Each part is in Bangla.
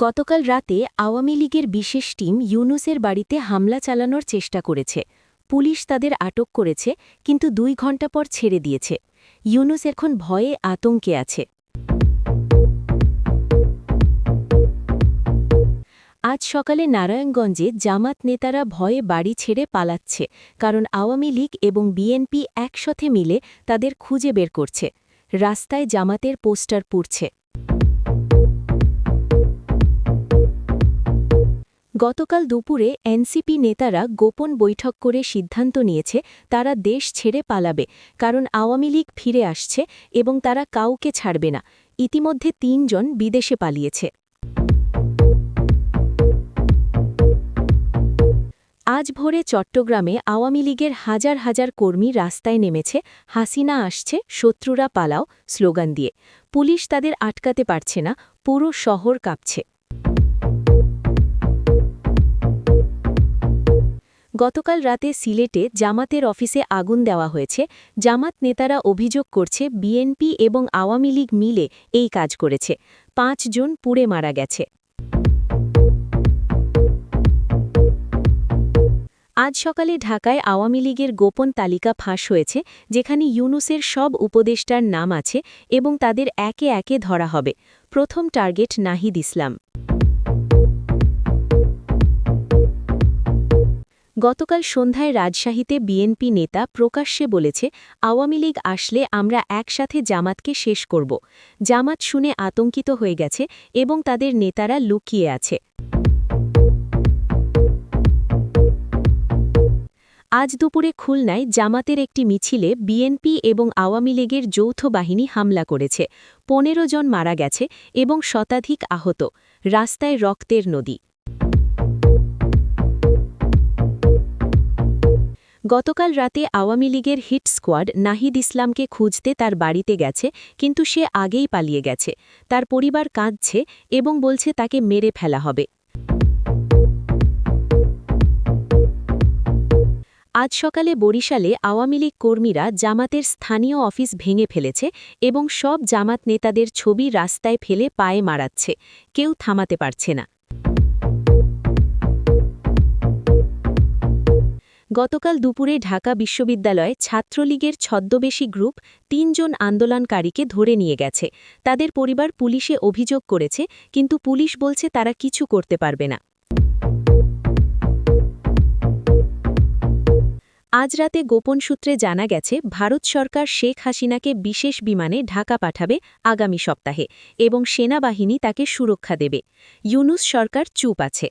গতকাল রাতে আওয়ামী লীগের বিশেষ টিম ইউনুসের বাড়িতে হামলা চালানোর চেষ্টা করেছে। পুলিশ তাদের আটক করেছে, কিন্তু ২ ঘণ্টা পর ছেড়ে দিয়েছে। ইউনুস এখন ভয়ে আতঙ্কে আছে। আজ সকালে নারায়ণগঞ্জে জামাত নেতারা ভয়ে বাড়ি ছেড়ে পালাচ্ছে, কারণ আওয়ামী লীগ এবং বিএনপি একসাথে মিলে তাদের খুঁজে বের করছে। রাস্তায় জামাতের পোস্টার পুড়ছে। গতকাল দুপুরে এনসিপি নেতারা গোপন বৈঠক করে সিদ্ধান্ত নিয়েছে তারা দেশ ছেড়ে পালাবে, কারণ আওয়ামী লীগ ফিরে আসছে এবং তারা কাউকে ছাড়বে না। ইতিমধ্যে ৩ জন বিদেশে পালিয়েছে। আজ ভোরে চট্টগ্রামে আওয়ামী লীগের হাজার হাজার কর্মী রাস্তায় নেমেছে হাসিনা আসছে, শত্রুরা পালাও স্লোগান দিয়ে। পুলিশ তাদের আটকাতে পারছে না, পুরো শহর কাঁপছে। গতকাল রাতে সিলেটে জামাতের অফিসে আগুন দেওয়া হয়েছে। জামাত নেতারা অভিযোগ করছে বিএনপি এবং আওয়ামী লীগ মিলে এই কাজ করেছে। ৫ জন পুড়ে মারা গেছে। আজ সকালে ঢাকায় আওয়ামী লীগের গোপন তালিকা ফাঁস হয়েছে, যেখানে ইউনুসের সব উপদেষ্টার নাম আছে এবং তাদের একে একে ধরা হবে। প্রথম টার্গেট নাহিদ ইসলাম। গতকাল সন্ধ্যায় রাজশাহীতে বিএনপি নেতা প্রকাশ্যে বলেছে, আওয়ামী লীগ আসলে আমরা একসাথে জামাতকে শেষ করব। জামাত শুনে আতঙ্কিত হয়ে গেছে এবং তাদের নেতারা লুকিয়ে আছে। আজ দুপুরে খুলনায় জামাতের একটি মিছিলে বিএনপি এবং আওয়ামী লীগের যৌথ বাহিনী হামলা করেছে। ১৫ জন মারা গেছে এবং শতাধিক আহত। রাস্তায় রক্তের নদী। গতকাল রাতে আওয়ামী লীগের হিট স্কোয়াড নাহিদ ইসলামকে খুঁজতে তার বাড়িতে গেছে, কিন্তু সে আগেই পালিয়ে গেছে। তার পরিবার কাঁদছে এবং বলছে তাকে মেরে ফেলা হবে। আজ সকালে বরিশালে আওয়ামী লীগ কর্মীরা জামাতের স্থানীয় অফিস ভেঙে ফেলেছে এবং সব জামাত নেতাদের ছবি রাস্তায় ফেলে পায়ে মারাচ্ছে। কেউ থামাতে পারছে না। গতকাল দুপুরে ঢাকা বিশ্ববিদ্যালয়ে ছাত্রলীগের ছদ্মবেশী গ্রুপ ৩ জন আন্দোলনকারীকে ধরে নিয়ে গেছে। তাদের পরিবার পুলিশে অভিযোগ করেছে, কিন্তু পুলিশ বলছে তারা কিছু করতে পারবে না। আজ রাতে গোপন সূত্রে জানা গেছে ভারত সরকার শেখ হাসিনাকে বিশেষ বিমানে ঢাকা পাঠাবে আগামী সপ্তাহে এবং সেনাবাহিনী তাকে সুরক্ষা দেবে। ইউনুস সরকার চুপ আছে।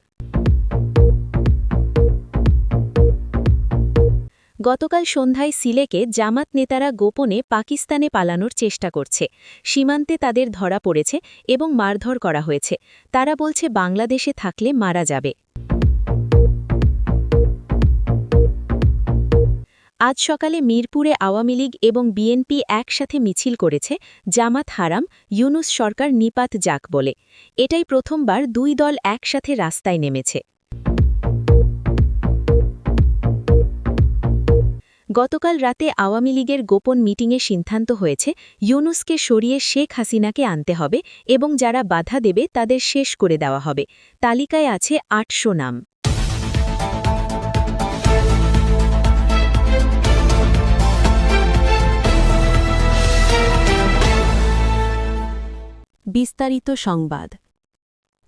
গতকাল সন্ধ্যায় সিলেকে জামাত নেতারা গোপনে পাকিস্তানে পালানোর চেষ্টা করছে। সীমান্তে তাদের ধরা পড়েছে এবং মারধর করা হয়েছে। তারা বলছে বাংলাদেশে থাকলে মারা যাবে। আজ সকালে মিরপুরে আওয়ামী লীগ এবং বিএনপি একসাথে মিছিল করেছে। জামাত হারাম, ইউনুস সরকার নিপাত যাক বলে। এটাই প্রথমবার ২ দল একসাথে রাস্তায় নেমেছে। গতকাল রাতে আওয়ামী লীগের গোপন মিটিংয়ে সিদ্ধান্ত হয়েছে ইউনুসকে সরিয়ে শেখ হাসিনাকে আনতে হবে এবং যারা বাধা দেবে তাদের শেষ করে দেওয়া হবে। তালিকায় আছে ৮০০ নাম। বিস্তারিত সংবাদ।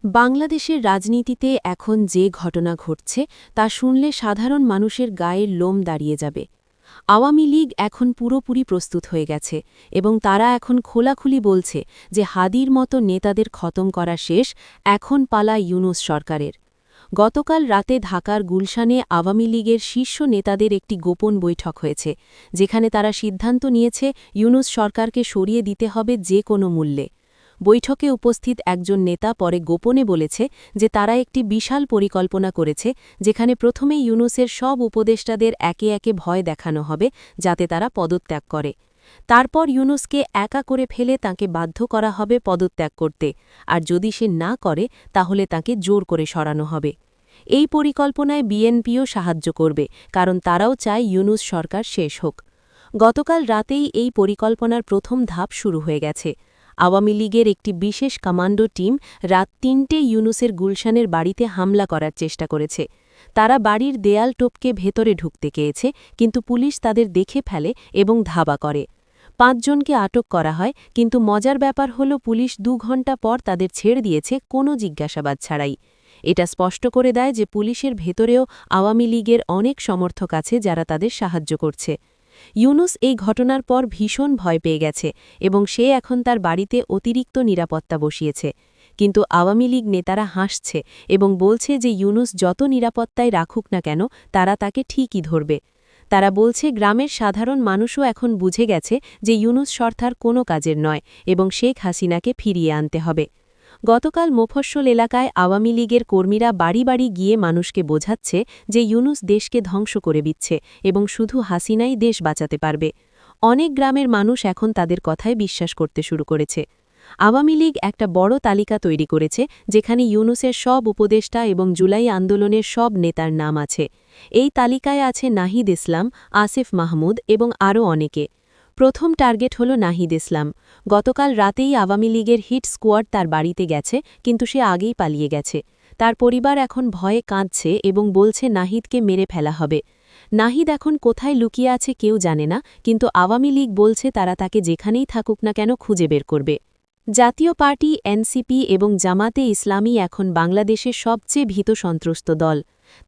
বাংলাদেশের রাজনীতিতে এখন যে ঘটনা ঘটছে তা শুনলে সাধারণ মানুষের গায়ের লোম দাঁড়িয়ে যাবে। আওয়ামী লীগ এখন পুরোপুরি প্রস্তুত হয়ে গেছে এবং তারা এখন খোলাখুলি বলছে যে হাদির মতো নেতাদের খতম করা শেষ, এখন পালা ইউনুস সরকারের। গতকাল রাতে ঢাকার গুলশানে আওয়ামী লীগের শীর্ষ নেতাদের একটি গোপন বৈঠক হয়েছে, যেখানে তারা সিদ্ধান্ত নিয়েছে ইউনুস সরকারকে সরিয়ে দিতে হবে যে কোনো মূল্যে। বৈঠকে উপস্থিত একজন নেতা পরে গোপনে বলেছে যে তারা একটি বিশাল পরিকল্পনা করেছে, যেখানে প্রথমে ইউনুসের সব উপদেষ্টাদের একে একে ভয় দেখানো হবে যাতে তারা পদত্যাগ করে। তারপর ইউনুসকে একা করে ফেলে তাকে বাধ্য করা হবে পদত্যাগ করতে, আর যদি সে না করে তাহলে তাকে জোর করে সরানো হবে। এই পরিকল্পনায় বিএনপিও সাহায্য করবে, কারণ তারাও চায় ইউনুস সরকার শেষ হোক। গতকাল রাতেই এই পরিকল্পনার প্রথম ধাপ শুরু হয়ে গেছে। আওয়ামী লীগের একটি বিশেষ কমান্ডো টিম রাত ৩টে ইউনুসের গুলশানের বাড়িতে হামলা করার চেষ্টা করেছে। তারা বাড়ির দেয়াল টপকে ভেতরে ঢুকতে চেয়েছে, কিন্তু পুলিশ তাদের দেখে ফেলে এবং ধাওয়া করে। ৫ জনকে আটক করা হয়, কিন্তু মজার ব্যাপার হল পুলিশ ২ ঘণ্টা পর তাদের ছেড়ে দিয়েছে কোনো জিজ্ঞাসাবাদ ছাড়াই। এটা স্পষ্ট করে দেয় যে পুলিশের ভেতরেও আওয়ামী লীগের অনেক সমর্থক আছে যারা তাদের সাহায্য করছে। ইউনুস এই ঘটনার পর ভীষণ ভয় পেয়ে গেছে এবং সে এখন তার বাড়িতে অতিরিক্ত নিরাপত্তা বসিয়েছে। কিন্তু আওয়ামী লীগ নেতারা হাসছে এবং বলছে যে ইউনুস যত নিরাপত্তায় রাখুক না কেন তারা তাকে ঠিকই ধরবে। তারা বলছে গ্রামের সাধারণ মানুষও এখন বুঝে গেছে যে ইউনুস সরকার কোনো কাজের নয় এবং শেখ হাসিনাকে ফিরিয়ে আনতে হবে। গতকাল মোফস্বল এলাকায় আওয়ামী লীগের কর্মীরা বাড়ি বাড়ি গিয়ে মানুষকে বোঝাচ্ছে যে ইউনুস দেশকে ধ্বংস করে দিচ্ছে এবং শুধু হাসিনাই দেশ বাঁচাতে পারবে। অনেক গ্রামের মানুষ এখন তাদের কথায় বিশ্বাস করতে শুরু করেছে। আওয়ামী লীগ একটা বড় তালিকা তৈরি করেছে যেখানে ইউনুসের সব উপদেষ্টা এবং জুলাই আন্দোলনের সব নেতার নাম আছে। এই তালিকায় আছে নাহিদ ইসলাম, আসিফ মাহমুদ এবং আরও অনেকে। প্রথম টার্গেট হল নাহিদ ইসলাম। গতকাল রাতেই আওয়ামী লীগের হিট স্কোয়াড তার বাড়িতে গেছে, কিন্তু সে আগেই পালিয়ে গেছে। তার পরিবার এখন ভয়ে কাঁদছে এবং বলছে নাহিদকে মেরে ফেলা হবে। নাহিদ এখন কোথায় লুকিয়ে আছে কেউ জানে না, কিন্তু আওয়ামী লীগ বলছে তারা তাকে যেখানেই থাকুক না কেন খুঁজে বের করবে। জাতীয় পার্টি, এনসিপি এবং জামাতে ইসলামী এখন বাংলাদেশের সবচেয়ে ভীত সন্ত্রস্ত দল।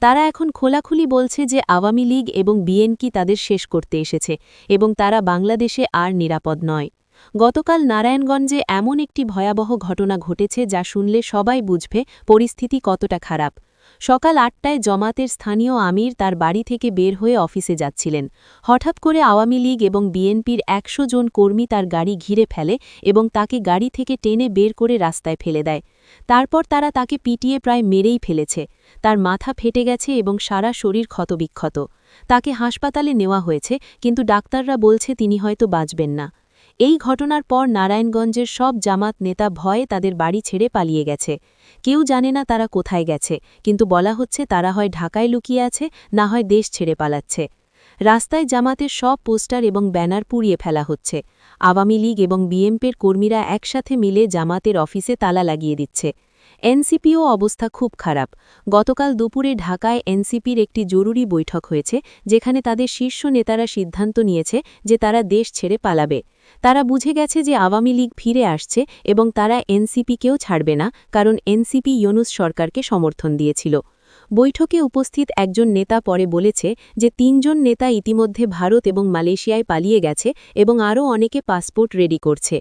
তারা এখন খোলাখুলি বলছে যে আওয়ামী লীগ এবং বিএনপি তাদের শেষ করতে এসেছে এবং তারা বাংলাদেশে আর নিরাপদ নয়। গতকাল নারায়ণগঞ্জে এমন একটি ভয়াবহ ঘটনা ঘটেছে যা শুনলে সবাই বুঝবে পরিস্থিতি কতটা খারাপ। সকাল ৮টায় জামাতের স্থানীয় আমির তার বাড়ি থেকে বের হয়ে অফিসে যাচ্ছিলেন। হঠাৎ করে আওয়ামী লীগ এবং বিএনপির ১০০ জন কর্মী তার গাড়ি ঘিরে ফেলে এবং তাকে গাড়ি থেকে টেনে বের করে রাস্তায় ফেলে দেয়। তারপর তারা তাকে পিটিয়ে প্রায় মেরেই ফেলেছে। তার মাথা ফেটে গেছে এবং সারা শরীর ক্ষতবিক্ষত। তাকে হাসপাতালে নেওয়া হয়েছে, কিন্তু ডাক্তাররা বলছে তিনি হয়তো বাঁচবেন না। এই ঘটনার পর নারায়ণগঞ্জের সব জামাত নেতা ভয়ে তাদের বাড়ি ছেড়ে পালিয়ে গেছে। কেউ জানে না তারা কোথায় গেছে, কিন্তু বলা হচ্ছে তারা হয় ঢাকায় লুকিয়ে আছে, না হয় দেশ ছেড়ে পালাচ্ছে। রাস্তায় জামাতের সব পোস্টার এবং ব্যানার পুড়িয়ে ফেলা হচ্ছে। আওয়ামী লীগ এবং বিএনপির কর্মীরা একসাথে মিলে জামাতের অফিসে তালা লাগিয়ে দিচ্ছে। এনসিপিও অবস্থা খুব খারাপ। গতকাল দুপুরে ঢাকায় এনসিপির একটি জরুরি বৈঠক হয়েছে, যেখানে তাদের শীর্ষ নেতারা সিদ্ধান্ত নিয়েছে যে তারা দেশ ছেড়ে পালাবে। তারা বুঝে গেছে যে আওয়ামী লীগ ফিরে আসছে এবং তারা এনসিপিকেও ছাড়বে না, কারণ এনসিপি ইউনুস সরকারকে সমর্থন দিয়েছিল। বৈঠকে উপস্থিত একজন নেতা পরে বলেছে যে ৩ জন নেতা ইতিমধ্যে ভারত এবং মালয়েশিয়ায় পালিয়ে গেছে এবং আরও অনেকে পাসপোর্ট রেডি করছে।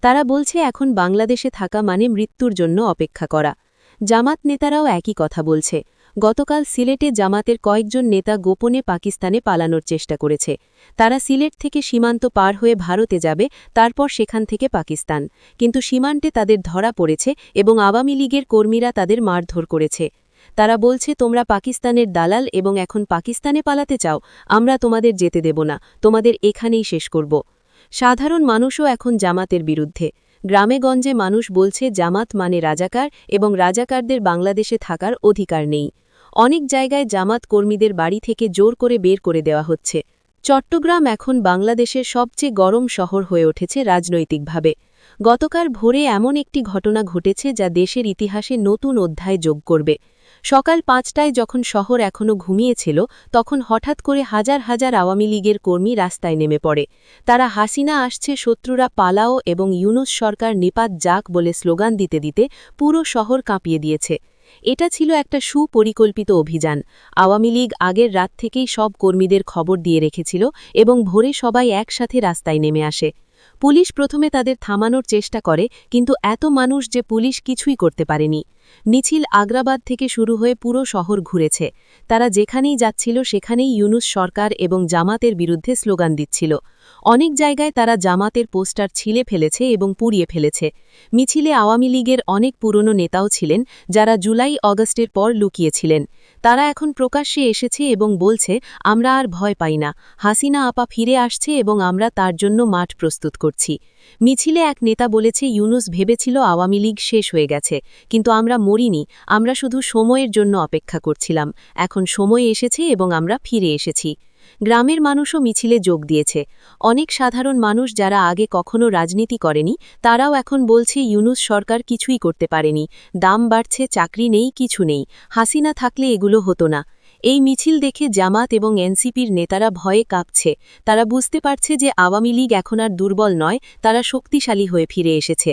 তারা বলছে এখন বাংলাদেশে থাকা মানে মৃত্যুর জন্য অপেক্ষা করা। জামাত নেতারাও একই কথা বলছে। গতকাল সিলেটে জামাতের কয়েকজন নেতা গোপনে পাকিস্তানে পালানোর চেষ্টা করেছে। তারা সিলেট থেকে সীমান্ত পার হয়ে ভারতে যাবে, তারপর সেখান থেকে পাকিস্তান। কিন্তু সীমান্তে তাদের ধরা পড়েছে এবং আওয়ামী লীগের কর্মীরা তাদের মারধর করেছে। তারা বলছে তোমরা পাকিস্তানের দালাল এবং এখন পাকিস্তানে পালাতে চাও, আমরা তোমাদের যেতে দেব না, তোমাদের এখানেই শেষ করব। সাধারণ মানুষও এখন জামাতের বিরুদ্ধে। গ্রামেগঞ্জে মানুষ বলছে জামাত মানে রাজাকার এবং রাজাকারদের বাংলাদেশে থাকার অধিকার নেই। অনেক জায়গায় জামাত কর্মীদের বাড়ি থেকে জোর করে বের করে দেওয়া হচ্ছে। চট্টগ্রাম এখন বাংলাদেশের সবচেয়ে গরম শহর হয়ে উঠেছে রাজনৈতিকভাবে। গতকাল ভোরে এমন একটি ঘটনা ঘটেছে যা দেশের ইতিহাসে নতুন অধ্যায় যোগ করবে। সকাল ৫টায় যখন শহর এখনও ঘুমিয়েছিল, তখন হঠাৎ করে হাজার হাজার আওয়ামী লীগের কর্মী রাস্তায় নেমে পড়ে। তারা হাসিনা আসছে, শত্রুরা পালাও এবং ইউনুস সরকার নিপাত যাক বলে স্লোগান দিতে দিতে পুরো শহর কাঁপিয়ে দিয়েছে। এটা ছিল একটা সুপরিকল্পিত অভিযান। আওয়ামী লীগ আগের রাত থেকেই সব কর্মীদের খবর দিয়ে রেখেছিল এবং ভোরে সবাই একসাথে রাস্তায় নেমে আসে। পুলিশ প্রথমে তাদের থামানোর চেষ্টা করে, কিন্তু এত মানুষ যে পুলিশ কিছুই করতে পারেনি। মিছিল আগ্রাবাদ থেকে শুরু হয়ে পুরো শহর ঘুরেছে। তারা যেখানেই যাচ্ছিল সেখানেই ইউনুস সরকার এবং জামাতের বিরুদ্ধে স্লোগান দিচ্ছিল। অনেক জায়গায় তারা জামাতের পোস্টার ছিলে ফেলেছে এবং পুড়িয়ে ফেলেছে। মিছিলে আওয়ামী লীগের অনেক পুরনো নেতাও ছিলেন, যারা জুলাই অগস্টের পর লুকিয়েছিলেন। তারা এখন প্রকাশ্যে এসেছে এবং বলছে আমরা আর ভয় পাই না, হাসিনা আপা ফিরে আসছে এবং আমরা তার জন্য মাঠ প্রস্তুত করছি। মিছিলে এক নেতা বলেছে ইউনুস ভেবেছিল আওয়ামী লীগ শেষ হয়ে গেছে, কিন্তু আমরা মরিনি, আমরা শুধু সময়ের জন্য অপেক্ষা করছিলাম। এখন সময় এসেছে এবং আমরা ফিরে এসেছি। গ্রামের মানুষও মিছিলে যোগ দিয়েছে। অনেক সাধারণ মানুষ যারা আগে কখনো রাজনীতি করেনি তারাও এখন বলছে ইউনূস সরকার কিছুই করতে পারেনি, দাম বাড়ছে, চাকরি নেই, কিছু নেই, হাসিনা থাকলে এগুলো হতো না। এই মিছিল দেখে জামাত এবং এনসিপির নেতারা ভয়ে কাঁপছে। তারা বুঝতে পারছে যে আওয়ামী লীগ এখন আর দুর্বল নয়, তারা শক্তিশালী হয়ে ফিরে এসেছে।